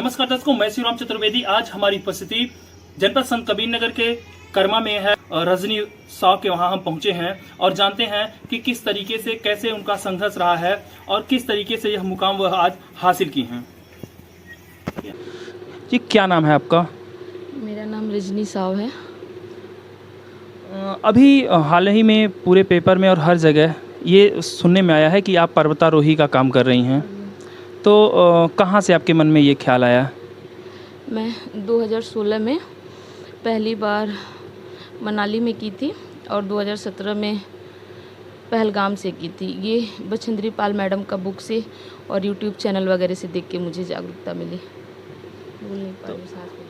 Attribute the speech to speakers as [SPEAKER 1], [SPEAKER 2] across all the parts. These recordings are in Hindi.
[SPEAKER 1] नमस्कार दर्शकों, मैं श्री राम चतुर्वेदी। आज हमारी उपस्थिति जनपद संत कबीर नगर के कर्मा में है। रजनी साव के वहां हम पहुंचे हैं और जानते हैं कि किस तरीके से कैसे उनका संघर्ष रहा है और किस तरीके से यह मुकाम वह आज हासिल की हैं। जी, क्या नाम है आपका?
[SPEAKER 2] मेरा नाम रजनी साव है।
[SPEAKER 1] अभी हाल ही में पूरे पेपर में और हर जगह ये सुनने में आया है कि आप पर्वतारोही का काम कर रही हैं, तो कहाँ से आपके मन में ये ख्याल आया?
[SPEAKER 2] मैं 2016 में पहली बार मनाली में की थी और 2017 में पहलगाम से की थी। ये बछेंद्री पाल मैडम का बुक से और यूट्यूब चैनल वगैरह से देख के मुझे जागरूकता मिली। बोल नहीं पा रही, सांस में।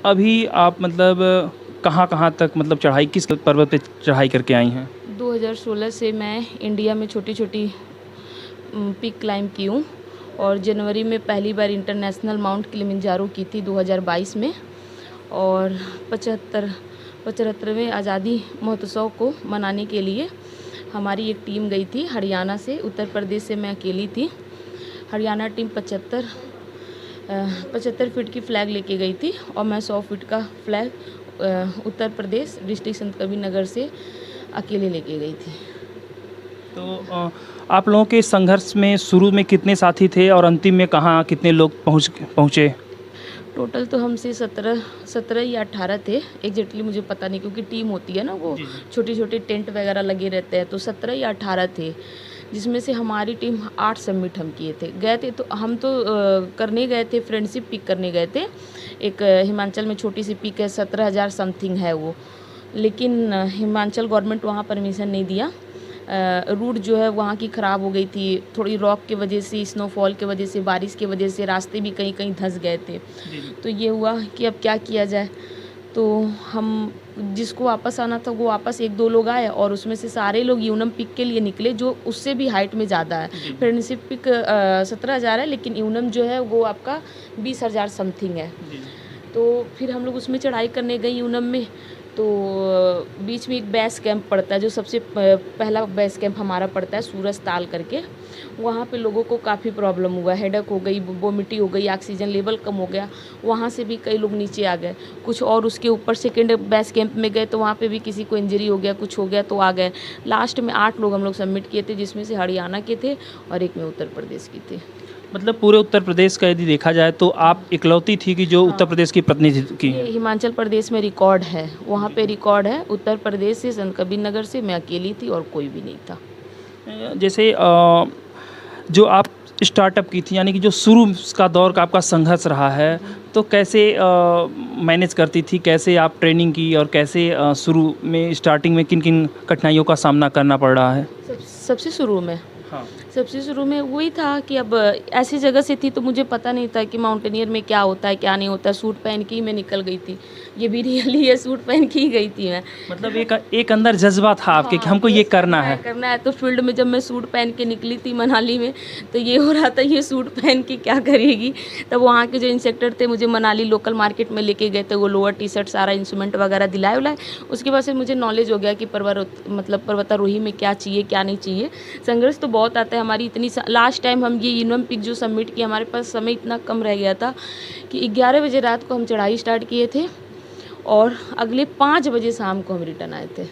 [SPEAKER 1] अभी आप मतलब कहाँ तक मतलब चढ़ाई, किस पर्वत पे चढ़ाई करके आई हैं?
[SPEAKER 2] 2016 से मैं इंडिया में छोटी छोटी पीक क्लाइंब की हूँ और जनवरी में पहली बार इंटरनेशनल माउंट किलिमंजारो की थी 2022 में। और 75वें आज़ादी महोत्सव को मनाने के लिए हमारी एक टीम गई थी हरियाणा से। उत्तर प्रदेश से मैं अकेली थी। हरियाणा टीम 75 फीट की फ़्लैग लेके गई थी और मैं 100 फीट का फ्लैग उत्तर प्रदेश डिस्ट्रिक्ट संत कबीर नगर से अकेले लेके गई थी।
[SPEAKER 1] तो आप लोगों के संघर्ष में शुरू में कितने साथी थे और अंतिम में कहाँ कितने लोग पहुँचे?
[SPEAKER 2] टोटल तो हमसे 17 या 18 थे। एग्जैक्टली मुझे पता नहीं, क्योंकि टीम होती है ना, वो छोटे छोटे टेंट वगैरह लगे रहते हैं। तो 17 या 18 थे, जिसमें से हमारी टीम 8 सबमिट हम किए थे। गए थे तो हम तो करने गए थे, फ्रेंडशिप पिक करने गए थे। एक हिमाचल में छोटी सी पिक है, 17,000 समथिंग है वो, लेकिन हिमाचल गवर्नमेंट वहाँ परमिशन नहीं दिया। रूट जो है वहाँ की ख़राब हो गई थी, थोड़ी रॉक की वजह से, स्नोफॉल की वजह से, बारिश की वजह से रास्ते भी कहीं कहीं धंस गए थे। तो ये हुआ कि अब क्या किया जाए। तो हम जिसको वापस आना था वो वापस 1-2 लोग आए और उसमें से सारे लोग यूनम पिक के लिए निकले, जो उससे भी हाइट में ज़्यादा है। फ्रेंडशिप पिक 17,000 है, लेकिन यूनम जो है वो आपका 20,000 समथिंग है। तो फिर हम लोग उसमें चढ़ाई करने गए यूनम में। तो बीच में एक बेस कैंप पड़ता है, जो सबसे पहला बेस कैंप हमारा पड़ता है सूरज ताल करके। वहाँ पे लोगों को काफ़ी प्रॉब्लम हुआ, हेडेक हो गई, वोमिटी हो गई, ऑक्सीजन लेवल कम हो गया। वहाँ से भी कई लोग नीचे आ गए। कुछ और उसके ऊपर सेकेंड बेस कैंप में गए तो वहाँ पे भी किसी को इंजरी हो गया, कुछ हो गया तो आ गए। लास्ट में 8 लोग हम लोग सबमिट किए थे, जिसमें से हरियाणा के थे और एक में उत्तर प्रदेश की थी।
[SPEAKER 1] मतलब पूरे उत्तर प्रदेश का यदि देखा जाए तो आप इकलौती थी कि जो उत्तर प्रदेश की प्रतिनिधित्व की
[SPEAKER 2] ये
[SPEAKER 1] है?
[SPEAKER 2] हिमाचल प्रदेश में रिकॉर्ड है, वहाँ पे रिकॉर्ड है। उत्तर प्रदेश से संत कबीर नगर से मैं अकेली थी और कोई भी नहीं था।
[SPEAKER 1] जैसे जो आप स्टार्टअप की थी, यानी कि जो शुरू का दौर का आपका संघर्ष रहा है, तो कैसे मैनेज करती थी, कैसे आप ट्रेनिंग की और कैसे शुरू में स्टार्टिंग में किन किन कठिनाइयों का सामना करना पड़ रहा है?
[SPEAKER 2] सबसे शुरू में सबसे शुरू में वही था कि अब ऐसी जगह से थी तो मुझे पता नहीं था कि माउंटेनियर में क्या होता है क्या नहीं होता है। सूट पहन के ही मैं निकल गई थी, ये भी रियली ये सूट पहन के ही गई थी मैं।
[SPEAKER 1] मतलब एक अंदर जज्बा था आपके कि हमको ये करना है।
[SPEAKER 2] तो फील्ड में जब मैं सूट पहन के निकली थी मनाली में, तो ये हो रहा था ये सूट पहन के क्या करेगी। तब वहाँ के जो इंस्ट्रक्टर थे मुझे मनाली लोकल मार्केट में लेके गए थे, वो लोअर टी शर्ट सारा इंस्ट्रूमेंट वगैरह दिलाए उलाए। उसके बाद से मुझे नॉलेज हो गया कि पर्वतारोही में क्या चाहिए क्या नहीं चाहिए। संघर्ष तो बहुत आता है हमारी। इतनी लास्ट टाइम हम ये यूनम पिक जो सबमिट किया, हमारे पास समय इतना कम रह गया था कि 11 बजे रात को हम चढ़ाई स्टार्ट किए थे और अगले 5 बजे शाम को हम रिटर्न आए थे।